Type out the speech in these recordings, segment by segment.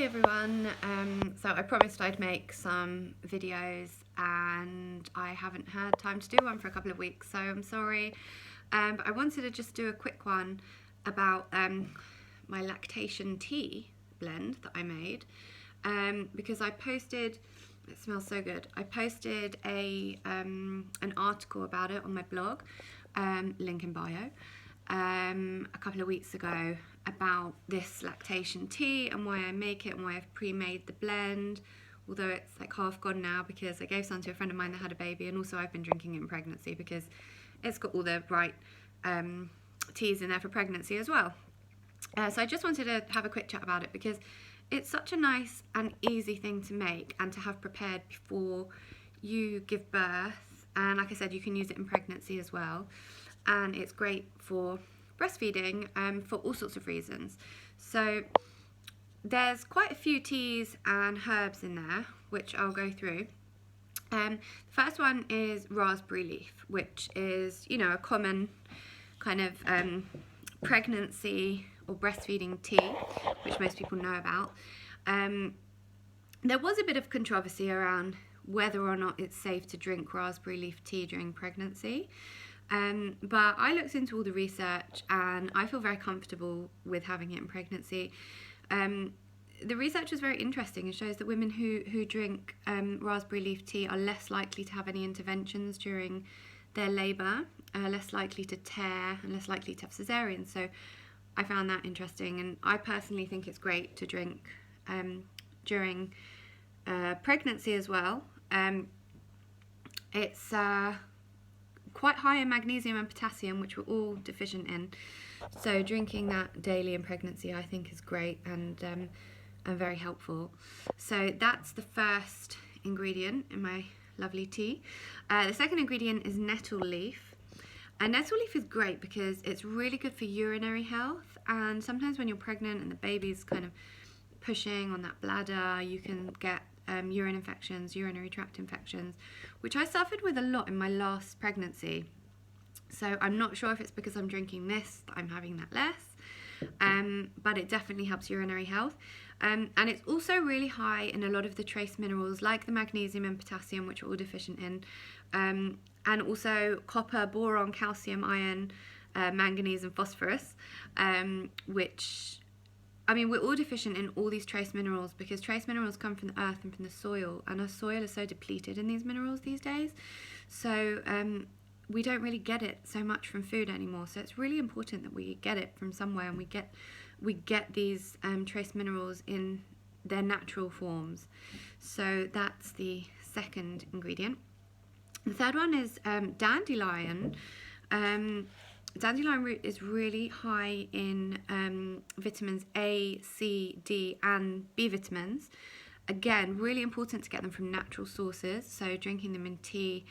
Hi everyone, so I promised I'd make some videos and I haven't had time to do one for a couple of weeks, so I'm sorry, but I wanted to just do a quick one about my lactation tea blend that I made, because I posted, it smells so good, I posted an article about it on my blog, link in bio, a couple of weeks ago, about this lactation tea and why I make it and why I've pre-made the blend, although it's like half gone now because I gave some to a friend of mine that had a baby, and also I've been drinking it in pregnancy because it's got all the right teas in there for pregnancy as well. So I just wanted to have a quick chat about it because it's such a nice and easy thing to make and to have prepared before you give birth, and like I said, you can use it in pregnancy as well, and it's great for breastfeeding for all sorts of reasons. So there's quite a few teas and herbs in there which I'll go through. The first one is raspberry leaf, which is, you know, a common kind of pregnancy or breastfeeding tea, which most people know about. There was a bit of controversy around whether or not it's safe to drink raspberry leaf tea during pregnancy. But I looked into all the research and I feel very comfortable with having it in pregnancy. The research is very interesting and shows that women who drink raspberry leaf tea are less likely to have any interventions during their labour, less likely to tear and less likely to have cesareans. So I found that interesting, and I personally think it's great to drink during pregnancy as well. It's quite high in magnesium and potassium, which we're all deficient in, so drinking that daily in pregnancy I think is great and very helpful. So that's the first ingredient in my lovely tea. The second ingredient is nettle leaf, and nettle leaf is great because it's really good for urinary health, and sometimes when you're pregnant and the baby's kind of pushing on that bladder, you can get urine infections, urinary tract infections, which I suffered with a lot in my last pregnancy. So I'm not sure if it's because I'm drinking this that I'm having that less, but it definitely helps urinary health. And it's also really high in a lot of the trace minerals like the magnesium and potassium, which we're all deficient in, and also copper, boron, calcium, iron, manganese and phosphorus, which, I mean, we're all deficient in all these trace minerals because trace minerals come from the earth and from the soil, and our soil is so depleted in these minerals these days. So we don't really get it so much from food anymore. So it's really important that we get it from somewhere, and we get these trace minerals in their natural forms. So that's the second ingredient. The third one is dandelion. Dandelion root is really high in vitamins A, C, D and B vitamins. Again, really important to get them from natural sources, so drinking them in tea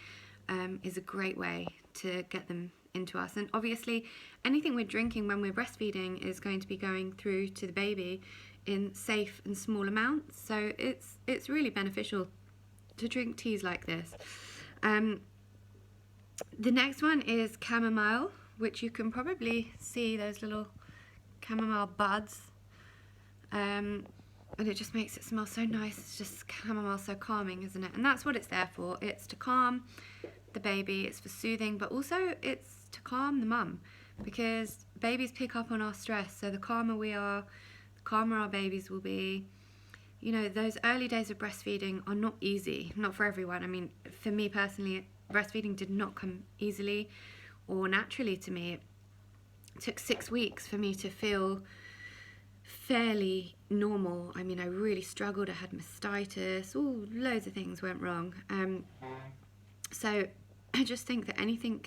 is a great way to get them into us. And obviously anything we're drinking when we're breastfeeding is going to be going through to the baby in safe and small amounts, so it's really beneficial to drink teas like this. The next one is chamomile, which you can probably see those little chamomile buds, and it just makes it smell so nice. It's just chamomile, so calming, isn't it? And that's what it's there for. It's to calm the baby, it's for soothing, but also it's to calm the mum, because babies pick up on our stress. So the calmer we are, the calmer our babies will be. You know, those early days of breastfeeding are not easy, not for everyone. I mean, for me personally, breastfeeding did not come easily or naturally to me. It took 6 weeks for me to feel fairly normal. I mean, I really struggled. I had mastitis, loads of things went wrong. So I just think that anything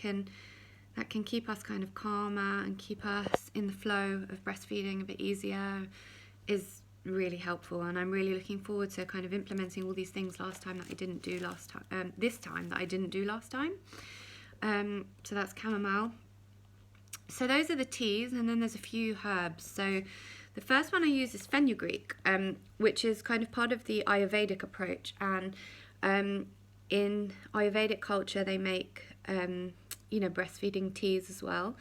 that can keep us kind of calmer and keep us in the flow of breastfeeding a bit easier is really helpful, and I'm really looking forward to kind of implementing all these things this time that I didn't do last time. So that's chamomile. So those are the teas, and then there's a few herbs. So the first one I use is fenugreek, which is kind of part of the Ayurvedic approach, and in Ayurvedic culture they make breastfeeding teas as well,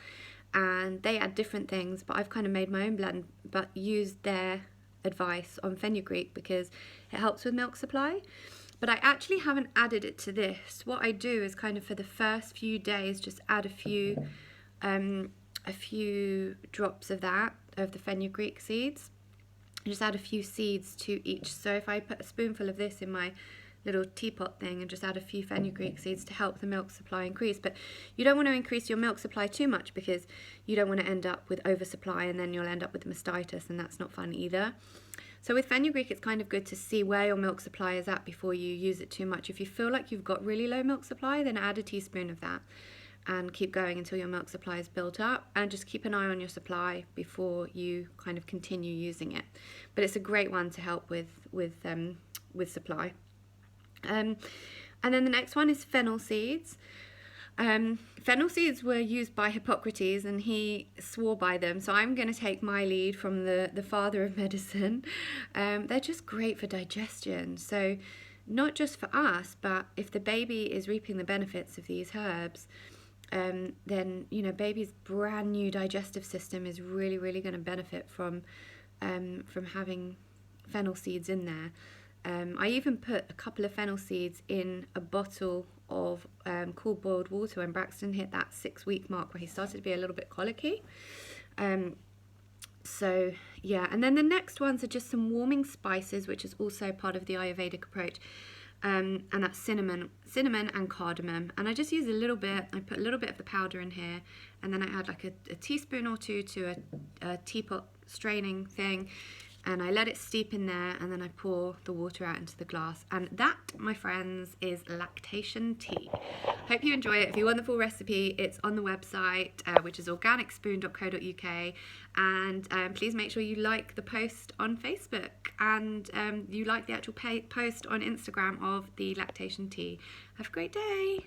and they add different things, but I've kind of made my own blend but used their advice on fenugreek because it helps with milk supply. But I actually haven't added it to this. What I do is kind of for the first few days just add a few drops of the fenugreek seeds. Just add a few seeds to each. So if I put a spoonful of this in my little teapot thing and just add a few fenugreek seeds to help the milk supply increase. But you don't want to increase your milk supply too much because you don't want to end up with oversupply and then you'll end up with mastitis, and that's not fun either. So with fenugreek, it's kind of good to see where your milk supply is at before you use it too much. If you feel like you've got really low milk supply, then add a teaspoon of that and keep going until your milk supply is built up, and just keep an eye on your supply before you kind of continue using it. But it's a great one to help with supply. And then the next one is fennel seeds. Fennel seeds were used by Hippocrates and he swore by them, so I'm going to take my lead from the father of medicine. They're just great for digestion, so not just for us, but if the baby is reaping the benefits of these herbs, then baby's brand new digestive system is really, really going to benefit from having fennel seeds in there. I even put a couple of fennel seeds in a bottle of cool boiled water when Braxton hit that 6-week mark where he started to be a little bit colicky. So yeah, and then the next ones are just some warming spices, which is also part of the Ayurvedic approach. And that's cinnamon and cardamom. And I just use a little bit. I put a little bit of the powder in here, and then I add like a teaspoon or two to a teapot straining thing, and I let it steep in there, and then I pour the water out into the glass. And that, my friends, is lactation tea. Hope you enjoy it. If you want the full recipe, it's on the website, which is organicspoon.co.uk. And please make sure you like the post on Facebook, and you like the actual post on Instagram of the lactation tea. Have a great day.